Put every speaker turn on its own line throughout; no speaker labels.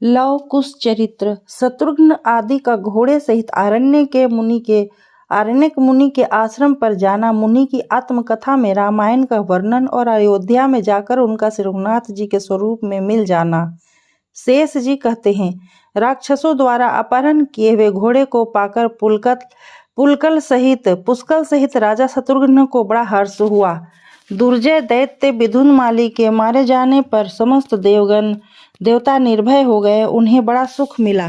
Love कुश चरित्र। शत्रुघ्न आदि का घोड़े सहित आरण्यक मुनि के आश्रम पर जाना। मुनि की आत्मकथा में रामायण का वर्णन और अयोध्या में जाकर उनका श्री रघुनाथ जी के स्वरूप में मिल जाना। शेष जी कहते हैं, राक्षसों द्वारा अपहरण किए हुए घोड़े को पाकर पुष्कल सहित राजा शत्रुघ्न को बड़ा हर्ष हुआ। दुर्जय दैत्य विधुनमाली के मारे जाने पर समस्त देवता निर्भय हो गए, उन्हें बड़ा सुख मिला।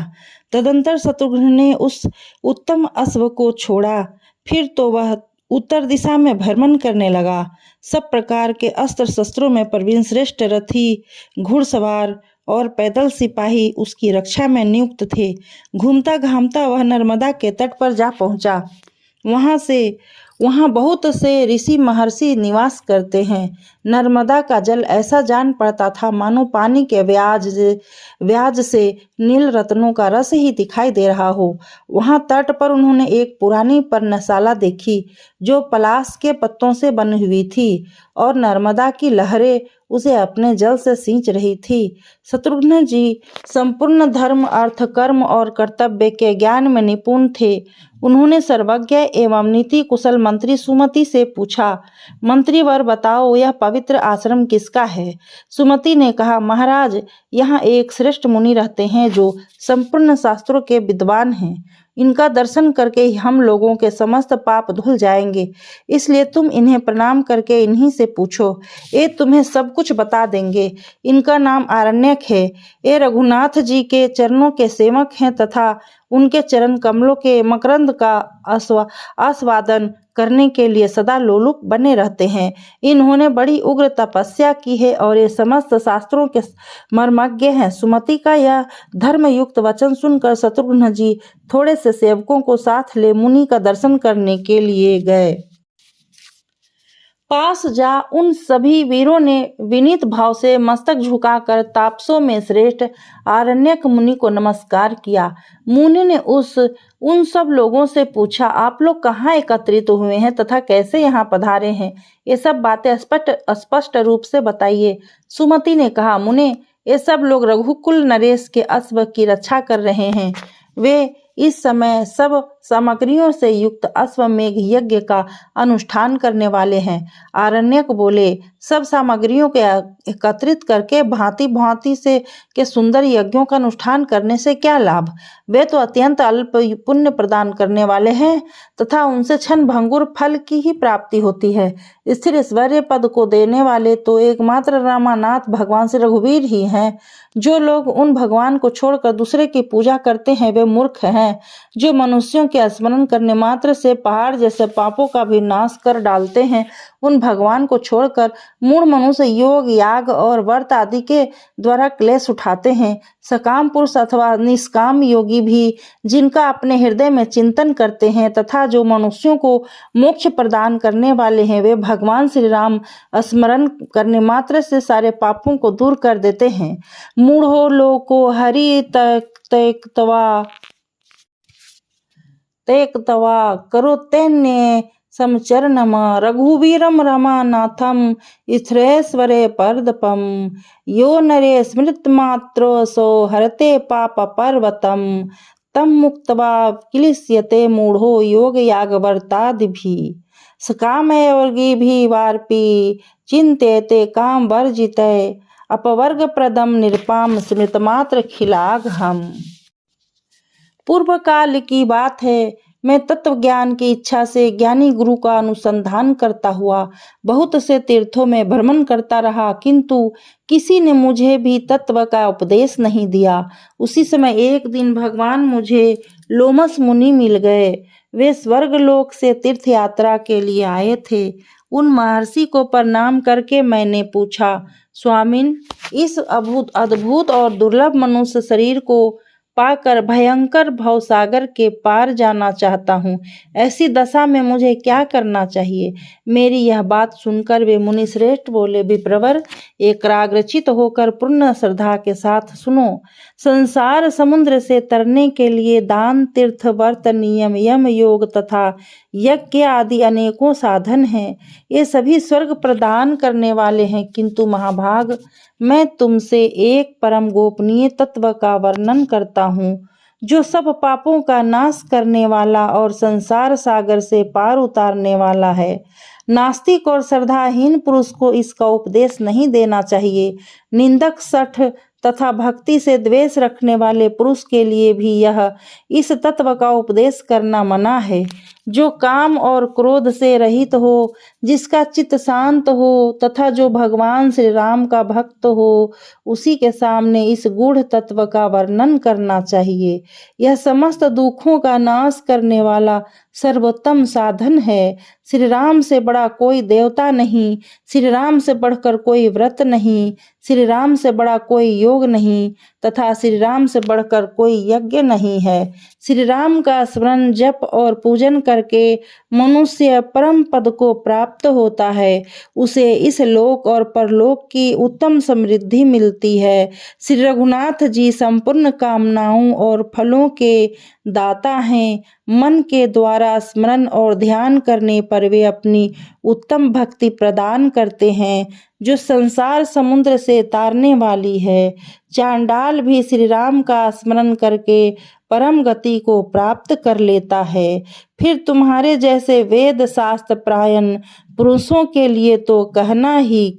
तदंतर शत्रुघ्न ने उस उत्तम अश्व को छोड़ा, फिर तो वह उत्तर दिशा में भ्रमण करने लगा। सब प्रकार के अस्त्र शस्त्रों में प्रवीण श्रेष्ठ रथी, घुड़सवार और पैदल सिपाही उसकी रक्षा में नियुक्त थे। घूमता घामता वह नर्मदा के तट पर जा पहुंचा। वहाँ बहुत से ऋषि महर्षि निवास करते हैं। नर्मदा का जल ऐसा जान पड़ता था मानो पानी के ब्याज से नील रत्नों का रस ही दिखाई दे रहा हो। वहाँ तट पर उन्होंने एक पुरानी पर्णशाला देखी जो पलाश के पत्तों से बनी हुई थी और नर्मदा की लहरें उसे अपने जल से सींच रही थी। शत्रुघ्न जी संपूर्ण धर्म, अर्थ, कर्म और कर्तव्य के ज्ञान में निपुण थे। उन्होंने सर्वज्ञ एवं नीति कुशल मंत्री सुमति से पूछा, मंत्रीवर बताओ, यह पवित्र आश्रम किसका है? सुमति ने कहा, महाराज, यहाँ एक श्रेष्ठ मुनि रहते हैं जो संपूर्ण शास्त्रों के विद्वान हैं। इनका दर्शन करके ही हम लोगों के समस्त पाप धुल जाएंगे, इसलिए तुम इन्हें प्रणाम करके इन्हीं से पूछो, ये तुम्हें सब कुछ बता देंगे। इनका नाम आरण्यक है। ये रघुनाथ जी के चरणों के सेवक हैं तथा उनके चरण कमलों के मकरंद का आस्वादन करने के लिए सदा लोलुप बने रहते हैं। इन्होंने बड़ी उग्र तपस्या की है और ये समस्त शास्त्रों के मर्मज्ञ हैं। सुमति का यह धर्मयुक्त वचन सुनकर शत्रुघ्न जी थोड़े से सेवकों को साथ ले मुनि का दर्शन करने के लिए गए। पास जा उन सभी वीरों ने विनीत भाव से मस्तक झुकाकर तापसों में श्रेष्ठ आरण्यक मुनि को नमस्कार किया। मुनि ने उन सब लोगों से पूछा, आप लोग कहाँ एकत्रित हुए हैं तथा कैसे यहाँ पधारे हैं? ये सब बातें स्पष्ट रूप से बताइए। सुमति ने कहा, मुने, ये सब लोग रघुकुल नरेश के अश्व की रक्षा कर रहे हैं। वे इस समय सब सामग्रियों से युक्त अश्वमेघ यज्ञ का अनुष्ठान करने वाले हैं। आरण्यक बोले, सब सामग्रियों के एकत्रित करके भांति भांति से के सुंदर यज्ञों का अनुष्ठान करने से क्या लाभ? वे तो अत्यंत अल्प पुण्य प्रदान करने वाले हैं तथा उनसे क्षण भंगुर फल की ही प्राप्ति होती है। स्थिर ऐश्वर्य पद को देने वाले तो एकमात्र रामानाथ भगवान श्री रघुवीर ही हैं। जो लोग उन भगवान को छोड़कर दूसरे की पूजा करते हैं वे मूर्ख हैं। जो मनुष्यों के स्मरण करने मात्र से पहाड़ जैसे पापों का भी नाश कर डालते हैं, उन भगवान को छोड़कर मूढ़ मनुष्य योग, याग और व्रत आदि के द्वारा क्लेश उठाते हैं। सकाम पुरुष अथवा निष्काम योगी भी जिनका अपने हृदय में चिंतन करते हैं तथा जो मनुष्यों को मोक्ष प्रदान करने वाले हैं, वे भगवान श्री राम स्मरण करने मात्र से सारे पापों को दूर कर देते हैं। मूढ़ो लोको हरि तेक्तवा करो तेन्ये समचरणम रघुवीरम रमानाथम स्थिरेश्वरे परदपम यो नरे स्मृत मात्रो सो हरते पाप पर्वतम तम मुक्तवा क्लिश्यते मूढ़ो योग यागवर्तादिभि सकामयोगी भी वार्पी चिंत्यते काम वर्जिते अपवर्ग प्रदम निरपाम स्मृत मात्र खिलाग हम। पूर्व काल की बात है, मैं तत्व ज्ञान की इच्छा से ज्ञानी गुरु का अनुसंधान करता हुआ बहुत से तीर्थों में भ्रमण करता रहा, किंतु किसी ने मुझे भी तत्व का उपदेश नहीं दिया। उसी समय एक दिन भगवान मुझे लोमस मुनि मिल गए। वे स्वर्ग लोक से तीर्थ यात्रा के लिए आए थे। उन महर्षि को प्रणाम करके मैंने पूछा, स्वामिन, इस अद्भुत और दुर्लभ मनुष्य शरीर को पाकर भयंकर भवसागर के पार जाना चाहता हूँ। ऐसी दशा में मुझे क्या करना चाहिए? मेरी यह बात सुनकर वे मुनिश्रेष्ठ बोले, विप्रवर, एकाग्रचित होकर पूर्ण श्रद्धा के साथ सुनो। संसार समुद्र से तरने के लिए दान, तीर्थ, व्रत, नियम, यम, योग तथा यज्ञ आदि अनेकों साधन हैं। ये सभी स्वर्ग प्रदान करने वाले हैं, किंतु महाभाग, मैं तुमसे एक परम गोपनीय तत्व का वर्णन करता हूँ, जो सब पापों का नाश करने वाला और संसार सागर से पार उतारने वाला है। नास्तिक और श्रद्धाहीन पुरुष को इसका उपदेश नहीं देना चाहिए। निंदक, शठ तथा भक्ति से द्वेष रखने वाले पुरुष के लिए भी यह इस तत्व का उपदेश करना मना है। जो काम और क्रोध से रहित हो, जिसका चित्त शांत हो तथा जो भगवान श्री राम का भक्त हो, उसी के सामने इस गूढ़ तत्व का वर्णन करना चाहिए। यह समस्त दुखों का नाश करने वाला सर्वोत्तम साधन है। श्री राम से बड़ा कोई देवता नहीं, श्री राम से बढ़कर कोई व्रत नहीं, श्री राम से बड़ा कोई योग नहीं तथा श्री राम से बढ़कर कोई यज्ञ नहीं है। श्री राम का स्मरण, जप और पूजन करके मनुष्य परम पद को प्राप्त होता है। उसे इस लोक और परलोक की उत्तम समृद्धि मिलती है। श्री रघुनाथ जी संपूर्ण कामनाओं और फलों के दाता हैं। मन के द्वारा स्मरण और ध्यान करने पर वे अपनी उत्तम भक्ति प्रदान करते हैं, जो संसार समुद्र से तारने वाली है। चांडाल भी श्री राम का स्मरण करके परम गति को प्राप्त कर लेता है। फिर तुम्हारे जैसे वेद शास्त्र परायण पुरुषों के लिए तो कहना ही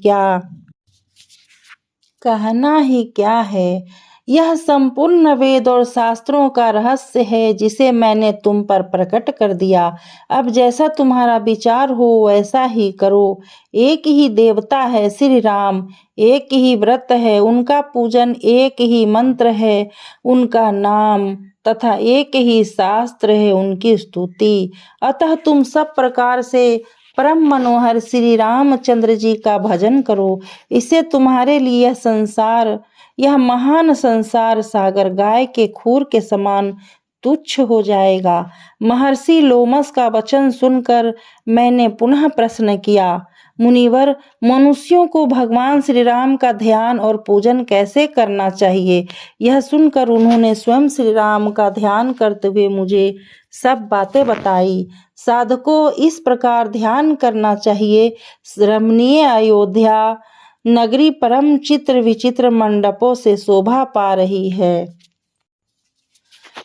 क्या है। यह संपूर्ण वेद और शास्त्रों का रहस्य है, जिसे मैंने तुम पर प्रकट कर दिया। अब जैसा तुम्हारा विचार हो वैसा ही करो। एक ही देवता है श्री राम, एक ही व्रत है उनका पूजन, एक ही मंत्र है उनका नाम तथा एक ही शास्त्र है उनकी स्तुति। अतः तुम सब प्रकार से परम मनोहर श्री रामचंद्र जी का भजन करो। इससे तुम्हारे लिए यह महान संसार सागर गाय के खूर के समान तुच्छ हो जाएगा। महर्षि लोमस का वचन सुनकर मैंने पुनः प्रश्न किया, मुनिवर, मनुष्यों को भगवान श्री राम का ध्यान और पूजन कैसे करना चाहिए? यह सुनकर उन्होंने स्वयं श्री राम का ध्यान करते हुए मुझे सब बातें बताई। साधकों, इस प्रकार ध्यान करना चाहिए। रमणीय अयोध्या नगरी परम चित्र विचित्र मंडपों से शोभा पा रही है।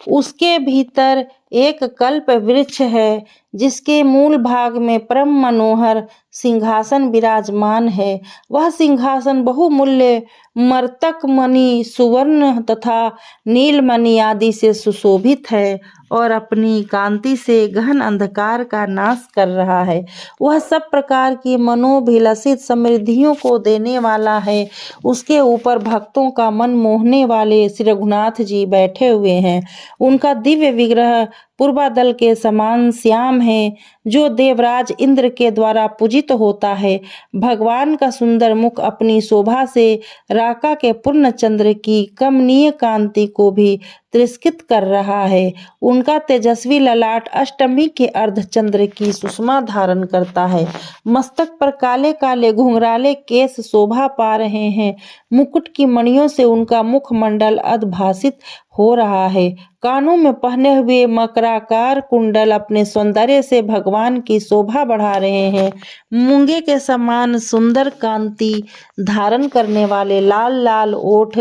उसके भीतर एक कल्प वृक्ष है, जिसके मूल भाग में परम मनोहर सिंहासन विराजमान है। वह सिंहासन बहुमूल्य मरतक मणि, सुवर्ण तथा नीलमणि आदि से सुशोभित है और अपनी कांति से गहन अंधकार का नाश कर रहा है। वह सब प्रकार की मनोभिलषित समृद्धियों को देने वाला है। उसके ऊपर भक्तों का मन मोहने वाले श्री रघुनाथ जी बैठे हुए हैं। उनका दिव्य विग्रह पूर्वादल के समान श्याम है, जो देवराज इंद्र के द्वारा पूजित होता है। भगवान का सुंदर मुख अपनी शोभा से राका के पूर्ण चंद्र की कमनीय कांति को भी तिरस्कृत कर रहा है। उनका तेजस्वी ललाट अष्टमी के अर्धचंद्र की सुषमा धारण करता है। मस्तक पर काले काले घुंघराले केश शोभा पा रहे हैं। मुकुट की मणियों से उनका मुखमंडल अद्भासित हो रहा है। कानों में पहने हुए मकराकार कुंडल अपने सौंदर्य से भगवान की शोभा बढ़ा रहे हैं। मूंगे के समान सुंदर कांति धारण करने वाले लाल लाल ओठ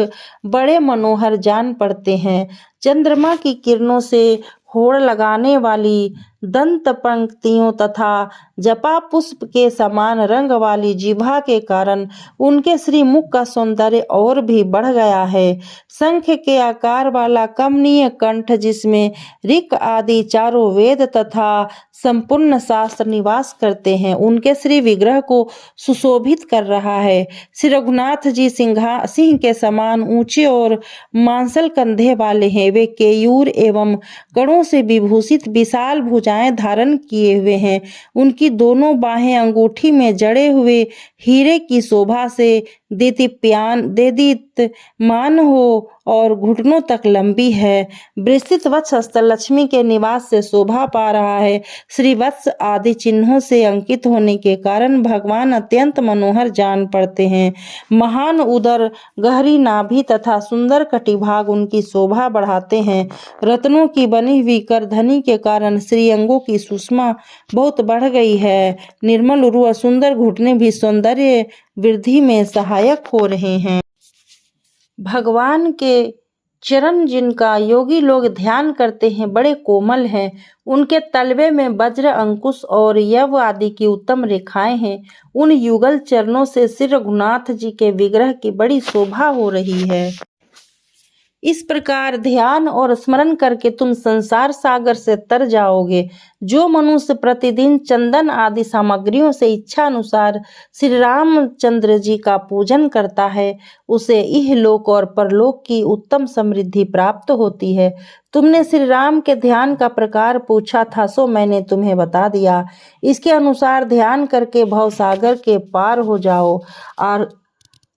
बड़े मनोहर जान पड़ते हैं। चंद्रमा की किरणों से होड़ लगाने वाली दंत पंक्तियों तथा जपा पुष्प के समान रंग वाली जिह्वा के कारण उनके श्रीमुख का सौंदर्य और भी बढ़ गया है। शंख के आकार वाला कमनीय कंठ, जिसमें ऋक आदि चारों वेद तथा संपूर्ण शास्त्र निवास करते हैं, उनके श्री विग्रह को सुशोभित कर रहा है। श्री रघुनाथ जी सिंह के समान ऊंचे और मांसल कंधे वाले हैं। वे केयूर एवं कणों से विभूषित विशाल भुजाएं धारण किए हुए हैं। उनकी दोनों बाहें अंगूठी में जड़े हुए हीरे की शोभा से देदीप्यमान हो और घुटनों तक लंबी है। विस्तृत वत्स हस्त लक्ष्मी के निवास से शोभा पा रहा है। श्रीवत्स आदि चिन्हों से अंकित होने के कारण भगवान अत्यंत मनोहर जान पड़ते हैं। महान उदर, गहरी नाभि तथा सुंदर कटिभाग उनकी शोभा बढ़ाते हैं। रत्नों की बनी हुई करधनी के कारण श्रीअंगों की सुषमा बहुत बढ़ गई है। निर्मल उरु और सुंदर घुटने भी सौंदर्य वृद्धि में सहायक हो रहे हैं। भगवान के चरण जिनका योगी लोग ध्यान करते हैं बड़े कोमल हैं। उनके तलवे में वज्र, अंकुश और यव आदि की उत्तम रेखाएं हैं। उन युगल चरणों से श्री रघुनाथ जी के विग्रह की बड़ी शोभा हो रही है। इस प्रकार ध्यान और स्मरण करके तुम संसार सागर से तर जाओगे। जो मनुष्य प्रतिदिन चंदन आदि सामग्रियों से इच्छा अनुसार श्री रामचंद्र जी का पूजन करता है, उसे इहलोक और परलोक की उत्तम समृद्धि प्राप्त होती है। तुमने श्री राम के ध्यान का प्रकार पूछा था, सो मैंने तुम्हें बता दिया। इसके अनुसार ध्यान करके भवसागर के पार हो जाओ। और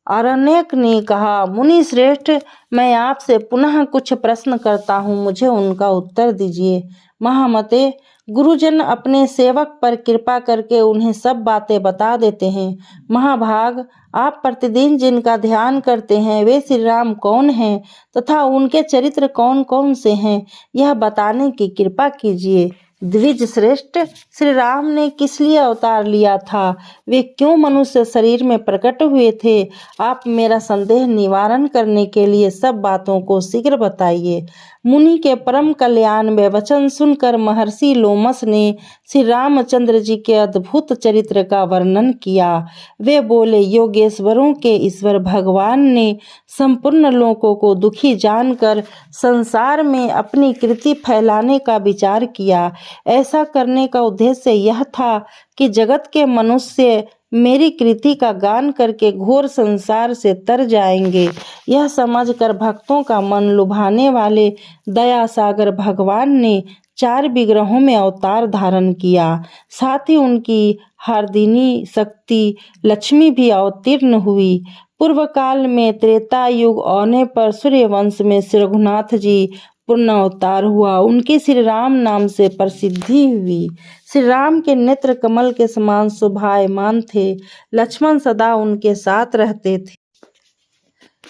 आरण्यक ने कहा, मुनि श्रेष्ठ, मैं आपसे पुनः कुछ प्रश्न करता हूँ, मुझे उनका उत्तर दीजिए। महामते, गुरुजन अपने सेवक पर कृपा करके उन्हें सब बातें बता देते हैं। महाभाग, आप प्रतिदिन जिनका ध्यान करते हैं वे श्री राम कौन हैं तथा उनके चरित्र कौन कौन से हैं, यह बताने की कृपा कीजिए। द्विज श्रेष्ठ, श्री राम ने किस लिए अवतार लिया था? वे क्यों मनुष्य शरीर में प्रकट हुए थे? आप मेरा संदेह निवारण करने के लिए सब बातों को शीघ्र बताइए। मुनि के परम कल्याण में वचन सुनकर महर्षि लोमस ने श्री रामचंद्र जी के अद्भुत चरित्र का वर्णन किया। वे बोले, योगेश्वरों के ईश्वर भगवान ने संपूर्ण लोगों को दुखी जानकर संसार में अपनी कृति फैलाने का विचार किया। ऐसा करने का उद्देश्य यह था कि जगत के मनुष्य मेरी कृति का गान करके घोर संसार से तर जाएंगे। यह समझकर भक्तों का मन लुभाने वाले दया सागर भगवान ने 4 विग्रहों में अवतार धारण किया। साथ ही उनकी हार्दिनी शक्ति लक्ष्मी भी अवतीर्ण हुई। पूर्व काल में त्रेता युग आने पर सूर्यवंश में श्री रघुनाथ जी पूर्ण अवतार हुआ। उनके श्री राम नाम से प्रसिद्धि हुई। श्री राम के नेत्र कमल के समान शोभायमान थे। लक्ष्मण सदा उनके साथ रहते थे।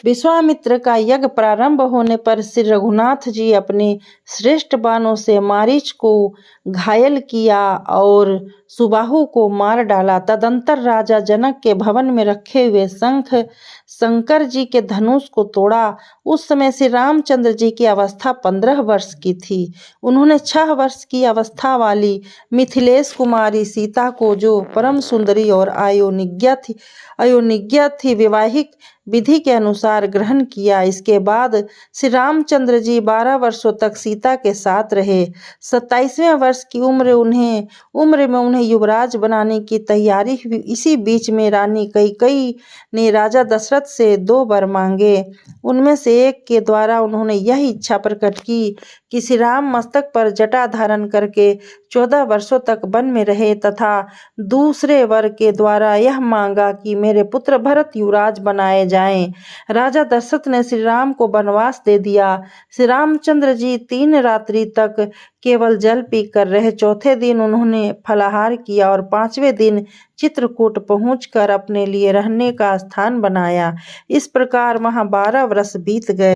विश्वामित्र का यज्ञ प्रारंभ होने पर श्री रघुनाथ जी अपने श्रेष्ठ बाणों से मारीच को घायल किया और सुबाहु को मार डाला। तदंतर राजा जनक के भवन में रखे हुए शंकर जी के धनुष को तोड़ा। उस समय श्री रामचंद्र जी की अवस्था 15 वर्ष की थी। उन्होंने 6 वर्ष की अवस्था वाली मिथिलेश कुमारी सीता को, जो परम सुंदरी और अयोनिज्ञा थी, वैवाहिक विधि के अनुसार ग्रहण किया। इसके बाद श्री रामचंद्र जी 12 वर्षों तक सीता के साथ रहे। 27वें वर्ष की उम्र में उन्हें युवराज बनाने की तैयारी हुई। इसी बीच में रानी कैकेयी ने राजा दशरथ से 2 वर मांगे। उनमें से एक के द्वारा उन्होंने यह इच्छा प्रकट की कि श्री राम मस्तक पर जटा धारण करके 14 वर्षों तक वन में रहे, तथा दूसरे वर के द्वारा यह मांगा कि मेरे पुत्र भरत युवराज बनाए जाएं। राजा दशरथ ने श्री राम को वनवास दे दिया। श्री रामचंद्र जी 3 रात्रि तक केवल जल पीकर रहे। चौथे दिन उन्होंने फलाहार किया और 5वें दिन चित्रकूट पहुंचकर अपने लिए रहने का स्थान बनाया। इस प्रकार वहां 12 वर्ष बीत गए।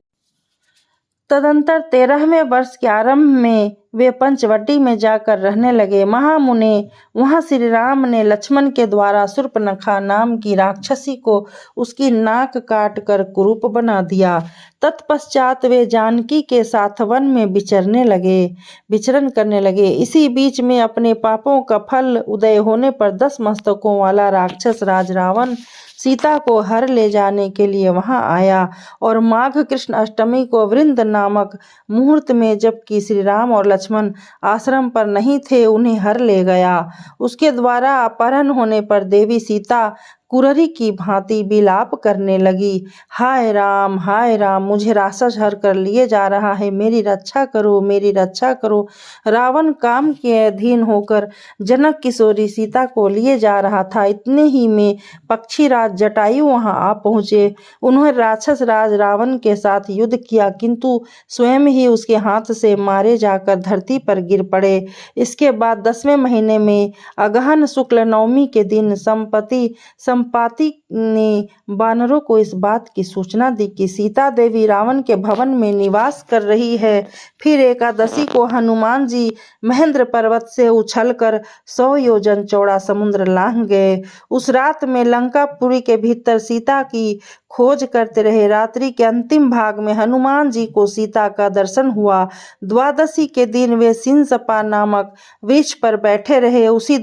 तदंतर 13वें वर्ष के आरंभ में वे पंचवटी में जाकर रहने लगे। महामुने, वहां श्री राम ने लक्ष्मण के द्वारा शूर्पणखा नाम की राक्षसी को उसकी नाक काट कर कुरूप बना दिया। तत्पश्चात वे जानकी के साथ वन में विचरण करने लगे। इसी बीच में अपने पापों का फल उदय होने पर 10 मस्तकों वाला राक्षस राज रावण सीता को हर ले जाने के लिए वहां आया और माघ कृष्ण अष्टमी को वृंद नामक मुहूर्त में, जबकि श्री राम और लक्ष्मण आश्रम पर नहीं थे, उन्हें हर ले गया। उसके द्वारा अपहरण होने पर देवी सीता कुररी की भांति विलाप करने लगी, हाय राम मुझे राक्षस हर कर लिए जा रहा है, मेरी रक्षा करो, मेरी रक्षा करो। रावण काम के अधीन होकर जनक किशोरी सीता को लिए जा रहा था। इतने ही में पक्षीराज जटायु वहां आ पहुंचे। उन्होंने राक्षस राज रावण के साथ युद्ध किया, किंतु स्वयं ही उसके हाथ से मारे जाकर धरती पर गिर पड़े। इसके बाद 10वें महीने में अगहन शुक्ल नवमी के दिन संपाति ने वानरों को इस बात की सूचना दी कि सीता देवी रावण के भवन में निवास कर रही है। फिर एकादशी को हनुमान जी महेंद्र पर्वत से उछलकर 100 योजन चौड़ा समुद्र लांघ गए। उस रात में लंकापुरी के भीतर सीता की खोज करते रहे। रात्रि के अंतिम भाग में हनुमान जी को सीता का दर्शन हुआ। द्वादशी के दिन वे सिंसपा नामक वृक्ष पर बैठे रहे। उसी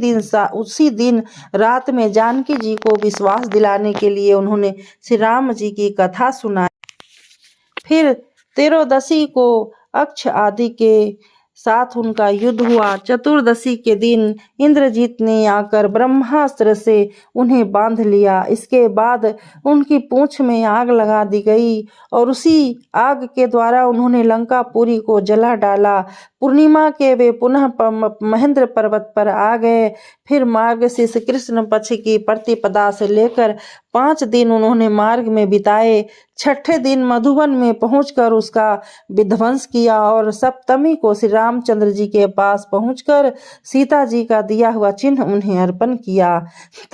दिन रात में जानकी जी को विश्वास दिलाने के लिए उन्होंने श्री राम जी की कथा सुनाई। फिर त्रयोदशी को अक्ष आदि के साथ उनका युद्ध हुआ। चतुर्दशी के दिन इंद्रजीत ने आकर ब्रह्मास्त्र से उन्हें बांध लिया। इसके बाद उनकी पूंछ में आग लगा दी गई और उसी आग के द्वारा उन्होंने लंकापुरी को जला डाला। पूर्णिमा के वे पुनः महेंद्र पर्वत पर आ गए। फिर मार्गशीर्ष कृष्ण पक्ष की प्रतिपदा से लेकर 5 दिन उन्होंने मार्ग में बिताए। छठे दिन मधुबन में पहुंचकर उसका विध्वंस किया और सप्तमी को श्री रामचंद्र जी के पास पहुंचकर सीता जी का दिया हुआ चिन्ह उन्हें अर्पण किया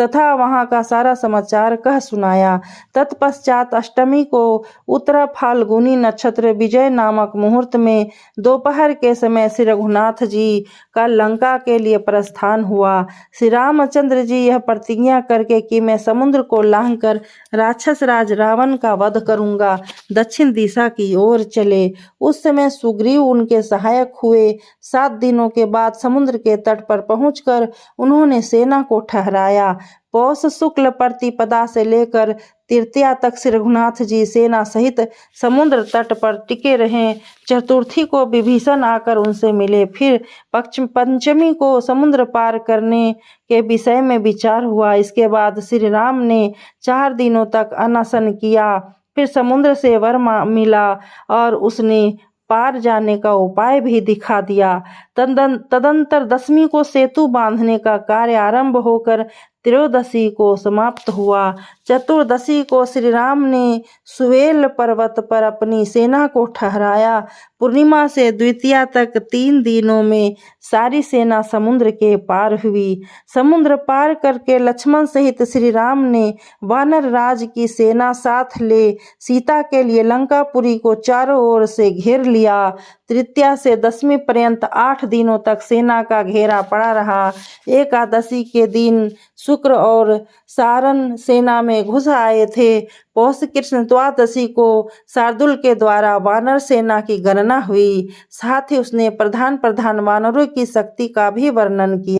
तथा वहां का सारा समाचार कह सुनाया। तत्पश्चात अष्टमी को उत्तरा फाल्गुनी नक्षत्र विजय नामक मुहूर्त में दोपहर के समय श्री रघुनाथ जी का लंका के लिए प्रस्थान हुआ। श्री रामचंद्र जी यह प्रतिज्ञा करके कि मैं समुद्र को लांघकर राक्षस राज रावण का वध करूंगा, दक्षिण दिशा की ओर चले। उस समय सुग्रीव उनके सहायक हुए। 7 दिनों के बाद समुद्र के तट पर पहुंचकर उन्होंने सेना को ठहराया। पौष शुक्ल प्रतिपदा से लेकर तृतीया तक श्री रघुनाथ जी सेना सहित समुद्र तट पर टिके रहे। चतुर्थी को विभीषण आकर उनसे मिले। फिर पंचमी को समुद्र पार करने के विषय में विचार हुआ। इसके बाद श्री राम ने 4 दिनों तक अनशन किया। फिर समुद्र से वर मिला और उसने पार जाने का उपाय भी दिखा दिया। तदंतर 10वीं को सेतु बांधने का कार्य आरंभ होकर त्रयोदशी को समाप्त हुआ। चतुर्दशी को श्री राम ने सुवेल पर्वत पर अपनी सेना को ठहराया। पूर्णिमा से द्वितीया तक 3 दिनों में सारी सेना समुद्र के पार हुई। समुद्र पार करके लक्ष्मण सहित श्री राम ने वानर राज की सेना साथ ले सीता के लिए लंकापुरी को चारों ओर से घेर लिया। तृतीया से 10वीं पर्यंत 8 दिनों तक सेना का घेरा पड़ा रहा। एकादशी के दिन शुक्र और सारण सेना में घुस आए थे। पौष कृष्ण द्वादशी को शार्दुल के द्वारा वानर सेना की गणना हुई। साथ ही उसने प्रधान वानरों की शक्ति का भी वर्णन किया।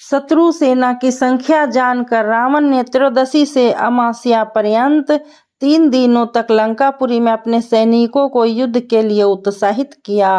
शत्रु सेना की संख्या जानकर रावण ने त्रयोदशी से अमावस्या पर्यंत 3 दिनों तक लंकापुरी में अपने सैनिकों को युद्ध के लिए उत्साहित किया।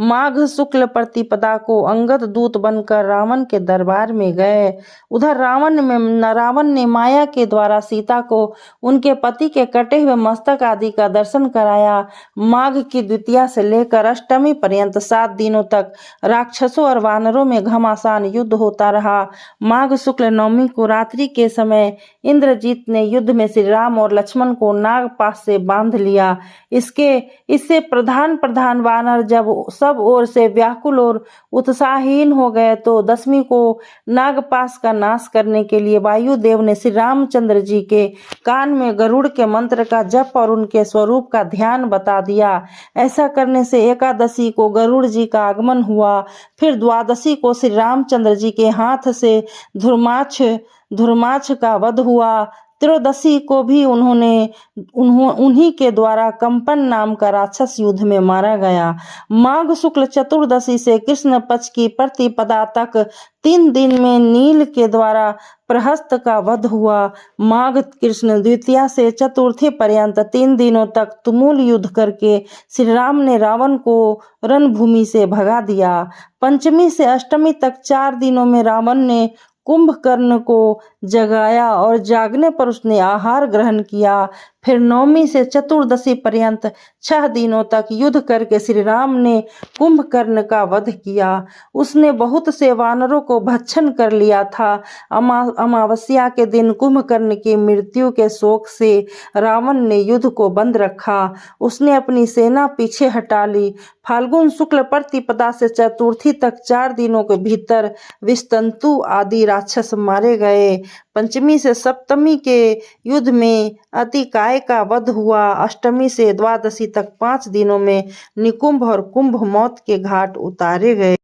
माघ शुक्ल प्रतिपदा को अंगद दूत बनकर रावण के दरबार में गए। उधर रावण ने माया के द्वारा सीता को उनके पति के कटे हुए मस्तक आदि का दर्शन कराया। माघ की द्वितीया से लेकर अष्टमी पर्यंत 7 दिनों तक राक्षसों और वानरों में घमासान युद्ध होता रहा। माघ शुक्ल नवमी को रात्रि के समय इंद्रजीत ने युद्ध में श्री राम और लक्ष्मण को नागपाश से बांध लिया। इससे प्रधान वानर जब सब ओर से व्याकुल और उत्साहहीन हो गए तो 10वीं को नागपाश का नाश करने के लिए वायुदेव ने श्री रामचंद्र जी के कान में गरुड़ के मंत्र का जप और उनके स्वरूप का ध्यान बता दिया। ऐसा करने से एकादशी को गरुड़ जी का आगमन हुआ। फिर द्वादशी को श्री रामचंद्र जी के हाथ से धुर्माछ का वध हुआ। त्रयोदशी को भी उन्हीं के द्वारा कंपन नाम का राक्षस युद्ध में मारा गया। माघ शुक्ल चतुर्दशी से कृष्ण पक्ष की प्रतिपदा तक 3 दिन में नील के द्वारा प्रहस्त का वध हुआ। माघ कृष्ण द्वितीया से चतुर्थी पर्यंत 3 दिनों तक तुमुल युद्ध करके श्री राम ने रावण को रणभूमि से भगा दिया। पंचमी से अष्टमी तक 4 दिनों में रावण ने कुंभकर्ण को जगाया और जागने पर उसने आहार ग्रहण किया। फिर नवमी से चतुर्दशी पर्यंत 6 दिनों तक युद्ध करके श्री राम ने कुंभकर्ण का वध किया। उसने बहुत से वानरों को भक्षण कर लिया था। अमावस्या के दिन कुंभकर्ण की मृत्यु के शोक से रावण ने युद्ध को बंद रखा। उसने अपनी सेना पीछे हटा ली। फाल्गुन शुक्ल प्रतिपदा से चतुर्थी तक 4 दिनों के भीतर विस्तंतु आदि राक्षस मारे गए। पंचमी से सप्तमी के युद्ध में अतिकाय का वध हुआ। अष्टमी से द्वादशी तक 5 दिनों में निकुंभ और कुंभ मौत के घाट उतारे गए।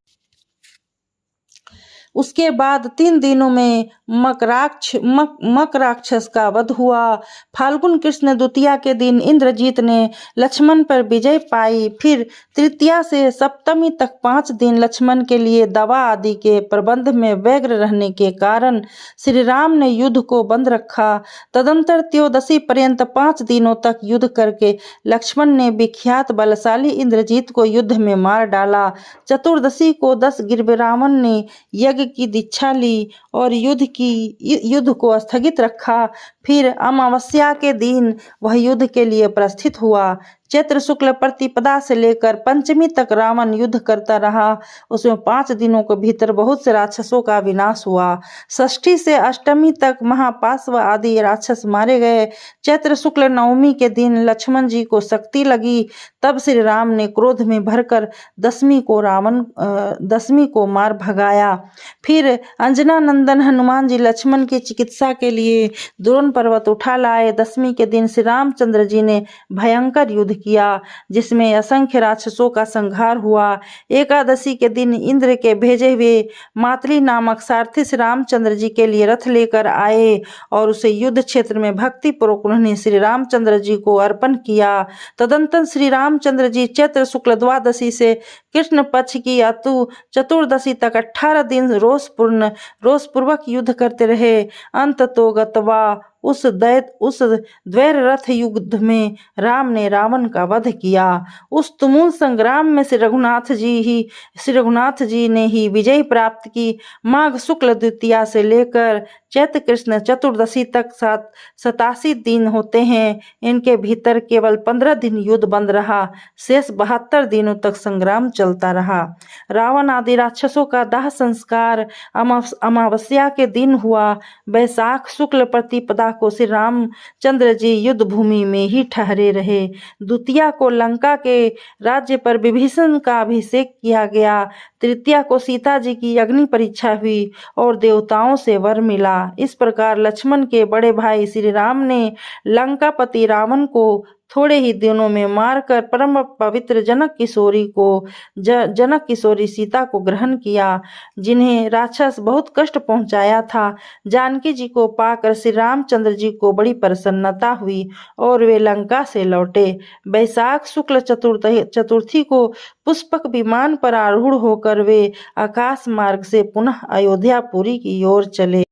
उसके बाद 3 दिनों में मकराक्षस का वध हुआ। फाल्गुन कृष्ण द्वितीया के दिन इंद्रजीत ने लक्ष्मण पर विजय पाई। फिर तृतीया से सप्तमी तक 5 दिन लक्ष्मण के लिए दवा आदि के प्रबंध में व्यग्र रहने के कारण श्री राम ने युद्ध को बंद रखा। तदंतर त्रयोदशी पर्यंत 5 दिनों तक युद्ध करके लक्ष्मण ने विख्यात बलशाली इंद्रजीत को युद्ध में मार डाला। चतुर्दशी को 10 गिरविरावन ने यज्ञ की दीक्षा ली और युद्ध को स्थगित रखा। फिर अमावस्या के दिन वह युद्ध के लिए प्रस्थित हुआ। चैत्र शुक्ल प्रतिपदा से लेकर पंचमी तक रावण युद्ध करता रहा। उसमें 5 दिनों के भीतर बहुत से राक्षसों का विनाश हुआ। षष्ठी से अष्टमी तक महापार्श्व आदि राक्षस मारे गए। चैत्र शुक्ल नवमी के दिन लक्ष्मण जी को शक्ति लगी। तब श्री राम ने क्रोध में भरकर दशमी को मार भगाया। फिर अंजना नंदन हनुमान जी लक्ष्मण की चिकित्सा के लिए द्रोण पर्वत उठा लाए। दशमी के दिन श्री रामचंद्र जी ने भयंकर युद्ध किया जिसमें असंख्य राक्षसों का संहार हुआ। एकादशी के दिन इंद्र के भेजे हुए मातली नामक सारथी श्री रामचंद्र जी के लिए रथ लेकर आए और उसे युद्ध क्षेत्र में भक्ति पूर्वक उन्होंने श्री रामचंद्र जी को अर्पण किया। तदंतर श्री रामचंद्र जी चैत्र शुक्ल द्वादशी से कृष्ण पक्ष की अतु चतुर्दशी तक 18 दिन रोषपूर्वक युद्ध करते रहे। अंततो गत्वा उस द्वैर रथ युद्ध में राम ने रावण का वध किया। उस तुमुल संग्राम में श्री रघुनाथ जी ने ही विजय प्राप्त की। माघ शुक्ल द्वितीया से लेकर चैत्र कृष्ण चतुर्दशी तक 87 दिन होते हैं। इनके भीतर केवल 15 दिन युद्ध बंद रहा। शेष 72 दिनों तक संग्राम चलता रहा। रावण आदि राक्षसों का दाह संस्कार अमावस्या के दिन हुआ। वैशाख शुक्ल प्रतिपदा को श्री रामचंद्र जी युद्ध भूमि में ही ठहरे रहे। द्वितीया को लंका के राज्य पर विभीषण का अभिषेक किया गया। तृतीया को सीता जी की अग्नि परीक्षा हुई और देवताओं से वर मिला। इस प्रकार लक्ष्मण के बड़े भाई श्री राम ने लंकापति रावण को थोड़े ही दिनों में मारकर परम पवित्र जनक किशोरी सीता को ग्रहण किया, जिन्हें राक्षस बहुत कष्ट पहुंचाया था। जानकी जी को पाकर श्री रामचंद्र जी को बड़ी प्रसन्नता हुई और वे लंका से लौटे। वैशाख शुक्ल चतुर्थी को पुष्पक विमान पर आरूढ़ होकर वे आकाश मार्ग से पुनः अयोध्यापुरी की ओर चले।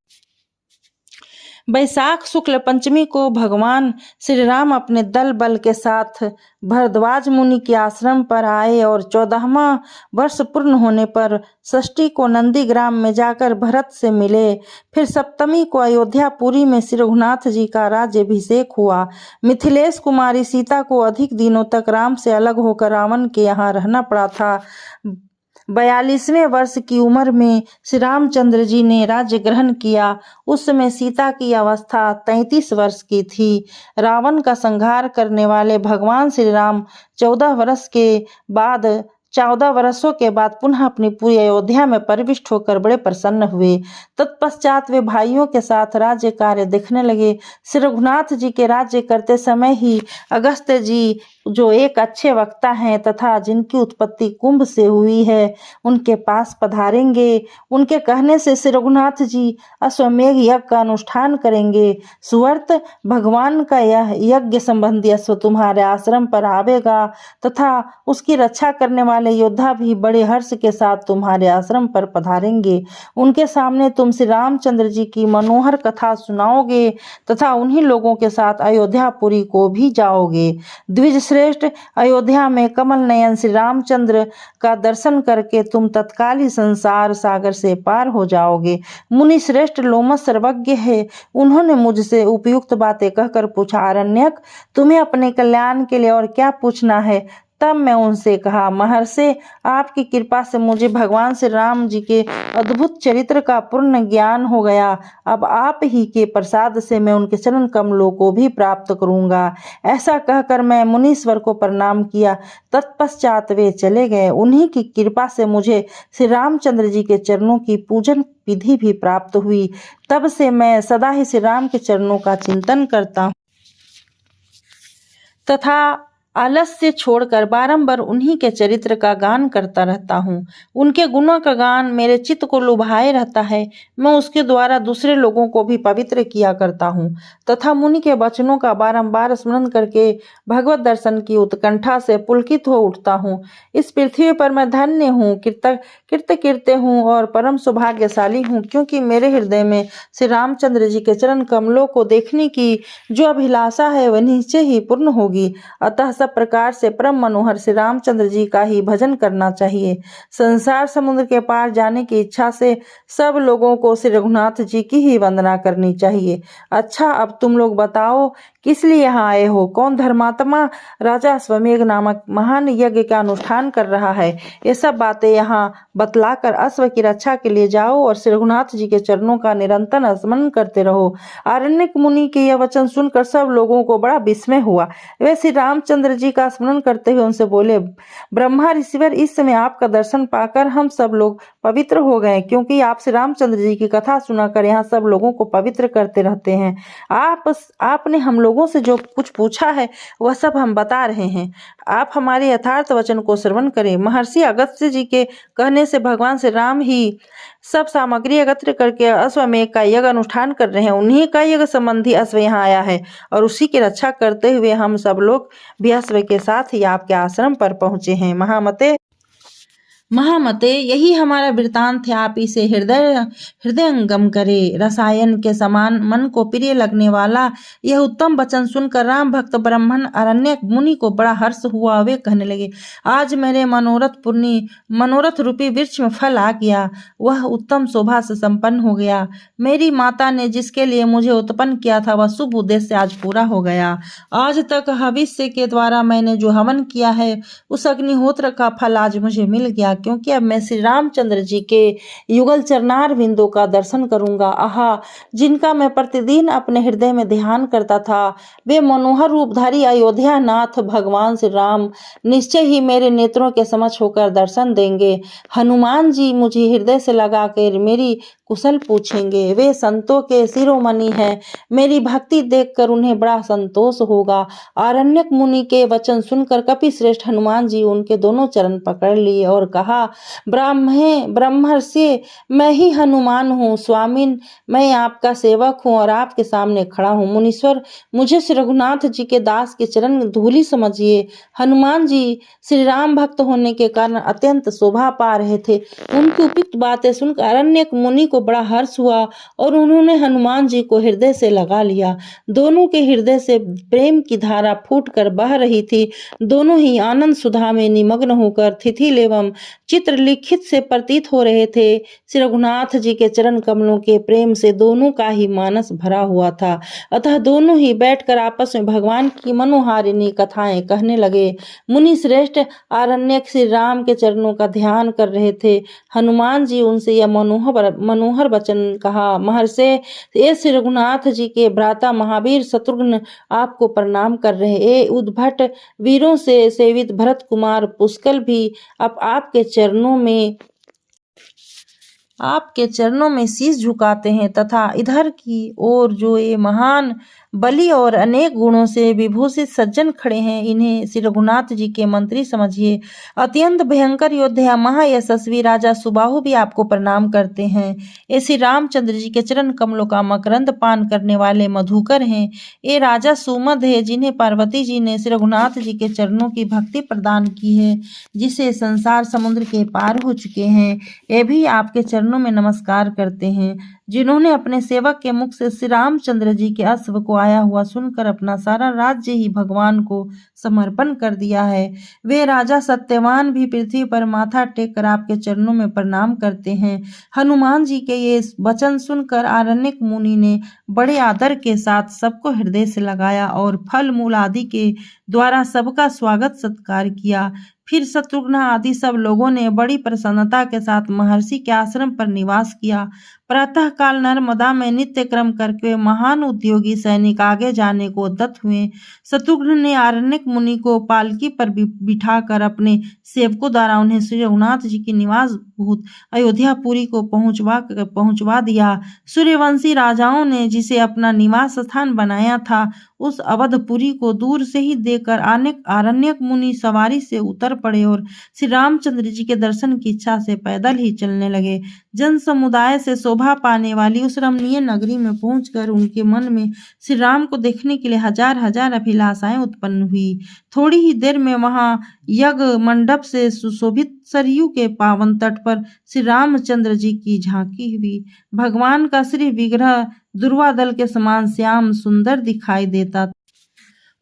वैशाख शुक्ल पंचमी को भगवान श्री राम अपने दल बल के साथ भरद्वाज मुनि के आश्रम पर आए और 14वां वर्ष पूर्ण होने पर षष्ठी को नंदीग्राम में जाकर भरत से मिले। फिर सप्तमी को अयोध्यापुरी में श्री रघुनाथ जी का राज्याभिषेक हुआ। मिथिलेश कुमारी सीता को अधिक दिनों तक राम से अलग होकर रावण के यहाँ रहना पड़ा था। 42वें वर्ष की उम्र में श्री रामचंद्र जी ने राज्य ग्रहण किया। उस समय सीता की अवस्था 33 वर्ष की थी। रावण का संहार करने वाले भगवान श्री राम 14 वर्षों के बाद पुनः अपनी पूरी अयोध्या में प्रविष्ट होकर बड़े प्रसन्न हुए। तत्पश्चात वे भाइयों के साथ राज्य कार्य देखने लगे। श्री रघुनाथ जी के राज्य करते समय ही अगस्त्य जी, जो एक अच्छे वक्ता हैं तथा जिनकी उत्पत्ति कुंभ से हुई है, उनके पास पधारेंगे। उनके कहने से श्री रघुनाथ जी अश्वमेघ यज्ञ का अनुष्ठान करेंगे। सुवर्त भगवान का यह यज्ञ संबंधी अश्व तुम्हारे आश्रम पर आवेगा तथा उसकी रक्षा करने वाले योद्धा भी बड़े हर्ष के साथ तुम्हारे आश्रम पर पधारेंगे। उनके सामने तुम श्री रामचंद्र जी की मनोहर कथा सुनाओगे तथा उन्हीं लोगों के साथ अयोध्यापुरी को भी जाओगे। द्विज श्रेष्ठ, अयोध्या में कमल नयन श्री रामचंद्र का दर्शन करके तुम तत्काल ही संसार सागर से पार हो जाओगे। मुनि श्रेष्ठ लोमस सर्वज्ञ है, उन्होंने मुझसे उपयुक्त बातें कहकर पूछा, आरण्यक तुम्हें अपने कल्याण के लिए और क्या पूछना है? तब मैं उनसे कहा, महर्षि आपकी कृपा से मुझे भगवान श्री राम जी के अद्भुत चरित्र का पूर्ण ज्ञान हो गया। अब आप ही के प्रसाद से मैं उनके चरण कमलों को भी प्राप्त करूंगा। ऐसा कहकर मैं मुनीश्वर को प्रणाम किया। तत्पश्चात वे चले गए। उन्हीं की कृपा से मुझे श्री रामचंद्र जी के चरणों की पूजन विधि भी प्राप्त हुई। तब से मैं सदा ही श्री राम के चरणों का चिंतन करता हूँ तथा आलस्य छोड़कर बारंबार उन्हीं के चरित्र का गान करता रहता हूँ। उनके गुणों का गान मेरे चित्त को लुभाए रहता है। मैं उसके द्वारा दूसरे लोगों को भी पवित्र किया करता हूँ तथा मुनि के वचनों का बारंबार स्मरण करके भगवत दर्शन की उत्कंठा से पुलकित हो उठता हूँ। इस पृथ्वी पर मैं धन्य हूँ, कृत्य हूँ और परम सौभाग्यशाली हूँ, क्योंकि मेरे हृदय में श्री रामचंद्र जी के चरण कमलों को देखने की जो अभिलाषा है वह निश्चय ही पूर्ण होगी। अतः सब प्रकार से परम मनोहर श्री रामचंद्र जी का ही भजन करना चाहिए। संसार समुद्र के पार जाने की इच्छा से सब लोगों को श्री रघुनाथ जी की ही वंदना करनी चाहिए। अच्छा, अब तुम लोग बताओ किस लिए यहाँ आए हो? कौन धर्मात्मा राजा अश्वमेघ नामक महान यज्ञ का अनुष्ठान कर रहा है? ये सब बातें यहाँ बतलाकर अश्व की रक्षा के लिए जाओ और श्री रघुनाथ जी के चरणों का निरंतर स्मरण करते रहो। आरण्यक मुनि के यह वचन सुनकर सब लोगों को बड़ा विस्मय हुआ। वे श्री रामचंद्र जी का स्मरण करते हुए उनसे बोले, ब्रह्मा ऋषिवर, इस समय आपका दर्शन पाकर हम सब लोग पवित्र हो गए, क्योंकि आप श्री रामचंद्र जी की कथा सुनाकर यहाँ सब लोगों को पवित्र करते रहते हैं। आपने हम लोगों से जो कुछ पूछा है वह सब हम बता रहे हैं। आप हमारे यथार्थ वचन को श्रवण करें। महर्षि अगस्त्य जी के कहने से भगवान श्री राम ही सब सामग्री एकत्र करके अश्वमेघ का यज्ञ अनुष्ठान कर रहे हैं। उन्हीं का यज्ञ संबंधी अश्व यहाँ आया है और उसी की रक्षा करते हुए हम सब लोग भी अश्व के साथ ही आपके आश्रम पर पहुंचे हैं। महामते यही हमारा वृतांत है। आप इसे हृदयंगम करे। रसायन के समान मन को प्रिय लगने वाला यह उत्तम वचन सुनकर राम भक्त ब्राह्मण अरण्यक मुनि को बड़ा हर्ष हुआ। वे कहने लगे, आज मेरे मनोरथ रूपी वृक्ष में फल आ गया। वह उत्तम शोभा से संपन्न हो गया। मेरी माता ने जिसके लिए मुझे उत्पन्न किया था वह शुभ उद्देश्य आज पूरा हो गया। आज तक हविष्य के द्वारा मैंने जो हवन किया है उस अग्निहोत्र का फल आज मुझे मिल गया, क्योंकि अब मैं श्री रामचंद्र जी के युगल चरणार बिंदु का दर्शन करूंगा। आहा, जिनका मैं प्रतिदिन अपने हृदय में ध्यान करता था, वे मनोहर रूपधारी अयोध्या नाथ भगवान श्री राम निश्चय ही मेरे नेत्रों के समक्ष होकर दर्शन देंगे। हनुमान जी मुझे हृदय से लगाकर मेरी कुशल पूछेंगे। वे संतों के शिरोमणि हैं। मेरी भक्ति देखकर उन्हें बड़ा संतोष होगा। आरण्यक मुनि के वचन सुनकर कपिश्रेष्ठ हनुमान जी उनके दोनों चरण पकड़ लिए और कहा, ब्रह्मर्षि, मैं ही हनुमान हूँ। स्वामिन, मैं आपका सेवक हूँ और आपके सामने खड़ा हूँ। मुनीश्वर, मुझे श्री रघुनाथ जी के दास के चरण धूलि समझिए। हनुमान जी श्री राम भक्त होने के कारण अत्यंत शोभा पा रहे थे। उनकी उपयुक्त बातें सुनकर अरण्यक मुनि को बड़ा हर्ष हुआ और उन्होंने हनुमान जी को हृदय से लगा लिया। दोनों के हृदय से प्रेम की धारा फूटकर बह रही थी। दोनों ही आनंद सुधा में निमग्न होकर तिथिल एवं चित्रलिखित से प्रतीत हो रहे थे। श्री रघुनाथ जी के चरण कमलों के प्रेम से दोनों का ही मानस भरा हुआ था। अतः दोनों ही बैठकर आपस में भगवान की मनोहारिणी कथाएं कहने लगे। मुनि श्रेष्ठ आरण्यक श्री राम के चरणों का ध्यान कर रहे थे। हनुमान जी उनसे यह मनोहर वचन कहा, महर्षि, ये श्री रघुनाथ जी के भ्राता महावीर शत्रुघ्न आपको प्रणाम कर रहे। ये उद्भट वीरों से सेवित भरत कुमार पुष्कल भी अब आपके चरणों में शीश झुकाते हैं तथा इधर की ओर जो ये महान बलि और अनेक गुणों से विभूषित सज्जन खड़े हैं, इन्हें श्री रघुनाथ जी के मंत्री समझिए। अत्यंत भयंकर योद्धा महायशस्वी राजा सुबाहु भी आपको प्रणाम करते हैं। ये श्री रामचंद्र जी के चरण कमलों का मकरंद पान करने वाले मधुकर हैं। ये राजा सुमद है, जिन्हें पार्वती जी ने श्री रघुनाथ जी के चरणों की भक्ति प्रदान की है, जिसे संसार समुद्र के पार हो चुके हैं। ये भी आपके चरणों में नमस्कार करते हैं। जिन्होंने अपने सेवक के मुख से श्री रामचंद्र जी के अश्व को आया हुआ सुनकर अपना सारा राज्य ही भगवान को समर्पण कर दिया है। वे राजा सत्यवान भी पृथ्वी पर माथा टेक कर आपके चरणों में प्रणाम करते हैं। हनुमान जी के ये वचन सुनकर आरण्यक मुनि ने बड़े आदर के साथ सबको हृदय से लगाया और फल मूल आदि के द्वारा सबका स्वागत सत्कार किया। फिर शत्रुघ्न आदि सब लोगों ने बड़ी प्रसन्नता के साथ महर्षि के आश्रम पर निवास किया। प्रातः काल नर्मदा में नित्य क्रम करके महान उद्योगी सैनिक आगे जाने को उद्यत हुए। शत्रुघ्न ने आरण्यक मुनि को पालकी पर बिठाकर अपने सेवकों द्वारा उन्हें श्री रघुनाथ जी की निवास भूत अयोध्यापुरी को पहुंचवा दिया। सूर्यवंशी राजाओं ने जिसे अपना निवास स्थान बनाया था उस अवधपुरी को दूर से ही देखकर आरण्यक मुनि सवारी से उतर पड़े और श्री रामचंद्र जी के दर्शन की इच्छा से पैदल ही चलने लगे। जन समुदाय से शोभा पाने वाली उस रमणीय नगरी में पहुंचकर उनके मन में श्री राम को देखने के लिए हजार हजार अभिलाषाएं उत्पन्न हुई। थोड़ी ही देर में वहां यज्ञ मंडप से सुशोभित सरयू के पावन तट पर श्री रामचंद्र जी की झांकी हुई। भगवान का श्री विग्रह दुर्वादल के समान श्याम सुंदर दिखाई देता।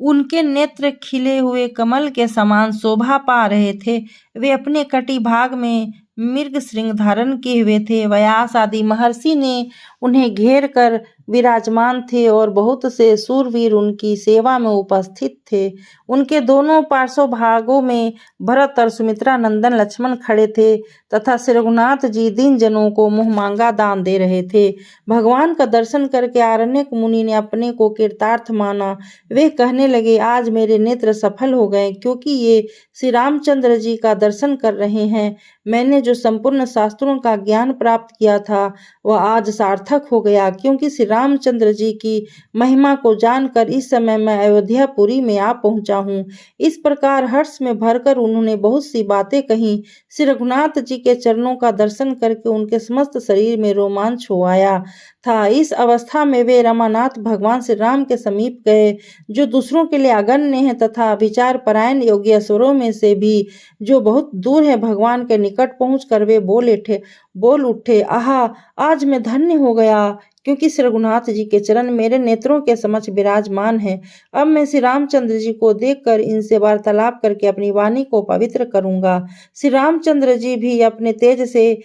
उनके नेत्र खिले हुए कमल के समान शोभा पा रहे थे। वे अपने कटी भाग में मृग श्रृंग धारण किए हुए थे। व्यास आदि महर्षि ने उन्हें घेर कर विराजमान थे और बहुत से सूरवीर उनकी सेवा में उपस्थित थे। उनके दोनों पार्श्व भागों में भरत और सुमित्रा नंदन लक्ष्मण खड़े थे तथा श्री रघुनाथ जी दीन जनों को मुँह मांगा दान दे रहे थे। भगवान का दर्शन करके आरण्यक मुनि ने अपने को कृतार्थ माना। वे कहने लगे, आज मेरे नेत्र सफल हो गए, क्योंकि ये श्री रामचंद्र जी का दर्शन कर रहे हैं। मैंने जो संपूर्ण शास्त्रों का ज्ञान प्राप्त किया था वह आज सार्थक हो गया, क्योंकि श्री रामचंद्र जी की महिमा को जानकर इस समय मैं अयोध्यापुरी में आ पहुंचा हूँ। इस प्रकार हर्ष में भरकर उन्होंने बहुत सी बातें कही। श्री रघुनाथ जी के चरणों का दर्शन करके उनके समस्त शरीर में रोमांच हो आया था। इस अवस्था में वे रमानाथ भगवान श्री राम के समीप गए, जो दूसरों के लिए अगण्य है तथा विचार परायण योगेश्वरों में से भी जो बहुत दूर है। भगवान के निकट पहुंचकर वे बोल उठे, आहा, आज मैं धन्य हो गया, क्योंकि श्री रघुनाथ जी के चरण मेरे नेत्रों के समक्ष विराजमान है। अब मैं श्री रामचंद्र जी को देखकर इनसे वार्तालाप करके अपनी वाणी को पवित्र करूंगा। श्री रामचंद्र जी भी अपने तेज से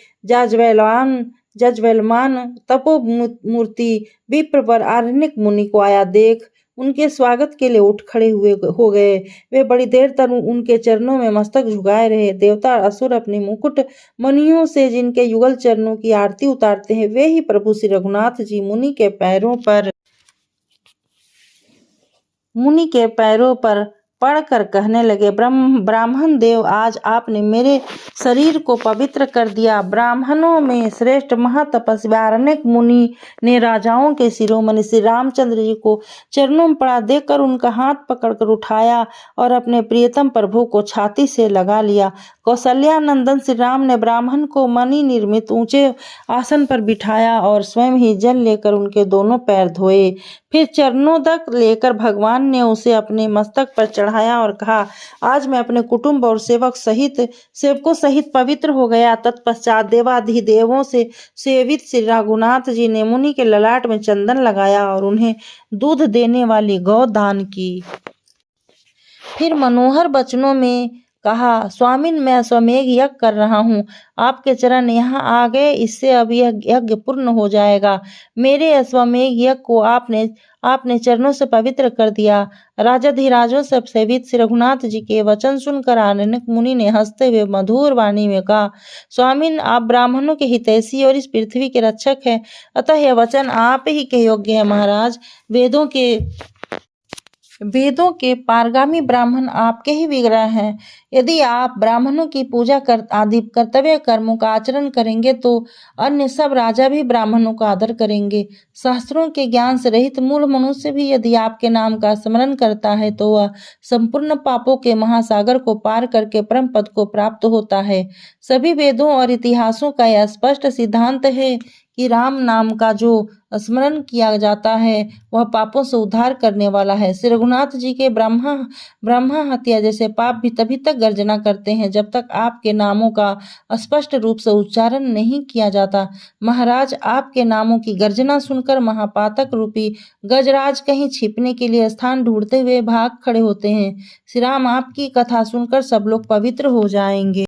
जज्वलमान तपो मूर्ति विप्र पर आरण्यक मुनि को आया देख उनके स्वागत के लिए उठ खड़े हो गए। वे बड़ी देर तक उनके चरणों में मस्तक झुकाए रहे। देवता और असुर अपने मुकुट मणियों से जिनके युगल चरणों की आरती उतारते हैं, वे ही प्रभु श्री रघुनाथ जी मुनि के पैरों पर पढ़कर कहने लगे, ब्राह्मण देव, आज आपने मेरे शरीर को पवित्र कर दिया। ब्राह्मणों में श्रेष्ठ महातपस्वी आरण्यक मुनि ने राजाओं के शिरोमणि श्री रामचंद्र जी को चरणों में पड़ा देखकर उनका हाथ पकड़कर उठाया और अपने प्रियतम प्रभु को छाती से लगा लिया। कौशल्या नंदन श्री राम ने ब्राह्मण को मणि निर्मित ऊंचे आसन पर बिठाया और स्वयं ही जल लेकर उनके दोनों पैर धोए। फिर चरणों तक लेकर भगवान ने उसे अपने मस्तक पर चढ़ाया और कहा, आज मैं अपने कुटुंब और सेवकों सहित पवित्र हो गया। तत्पश्चात देवाधिदेवों से सेवित श्री रघुनाथ जी ने मुनि के ललाट में चंदन लगाया और उन्हें दूध देने वाली गौ दान की। फिर मनोहर वचनों में कहा, स्वामिन, मैं अश्वमेघ यज्ञ कर रहा हूँ, आपके चरण यहाँ आ गए, इससे अब यह यज्ञ पूर्ण हो जाएगा। मेरे अश्वमेघ यज्ञ को आपने चरणों से पवित्र कर दिया। राजाधिराजों से सेवित श्री रघुनाथ जी के वचन सुनकर आरण्यक मुनि ने हंसते हुए मधुर वाणी में कहा, स्वामिन, आप ब्राह्मणों के हितैषी और इस पृथ्वी के रक्षक हैं, अतः यह वचन आप ही के योग्य है। महाराज, वेदों के पारगामी ब्राह्मण आपके ही विग्रह हैं। यदि आप ब्राह्मणों की पूजा आदि कर्तव्य कर्मों का आचरण करेंगे तो अन्य सब राजा भी ब्राह्मणों का आदर करेंगे। शास्त्रों के ज्ञान से रहित मूल मनुष्य भी यदि आपके नाम का स्मरण करता है तो वह संपूर्ण पापों के महासागर को पार करके परम पद को प्राप्त होता है। सभी वेदों और इतिहासों का यह स्पष्ट सिद्धांत है कि राम नाम का जो स्मरण किया जाता है वह पापों से उद्धार करने वाला है। श्री रघुनाथ जी के ब्रह्मा हत्या जैसे पाप भी तभी तक गर्जना करते हैं जब तक आपके नामों का स्पष्ट रूप से उच्चारण नहीं किया जाता। महाराज, आपके नामों की गर्जना सुनकर महापातक रूपी गजराज कहीं छिपने के लिए स्थान ढूंढते हुए भाग खड़े होते हैं। श्री राम, आपकी कथा सुनकर सब लोग पवित्र हो जाएंगे।